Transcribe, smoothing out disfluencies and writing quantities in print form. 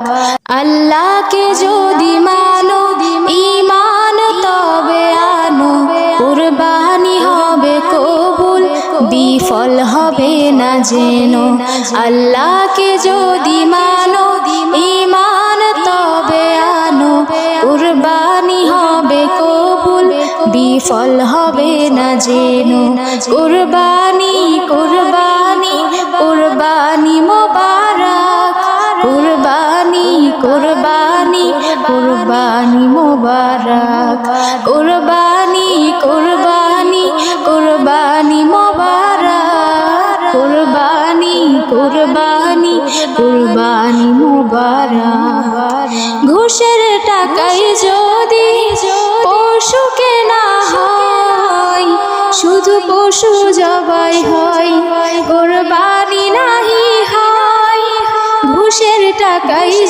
আল্লাহকে যদি মানো ঈমান তবে আনো, কুরবানি হবে কবুল বিফল হবে না যেন। আল্লাহকে যদি মানো ঈমান তবে আনো, কুরবানি হবে কবুল বিফল হবে না যেন। কুরবানি কুরবানি কুরবানি মোবারক, কুরবানি কুরবানি কুরবানি মোবারক, কুরবানি কুরবানি কুরবানি মোবারক, কুরবানি কুরবানি কুরবানি মোবারক। ঘুষের টাকায় যদি পশু কেনা হয়, শুধু পশু জবাই হয়, কুরবানি নাহি হয়। ঘুষের টাকায়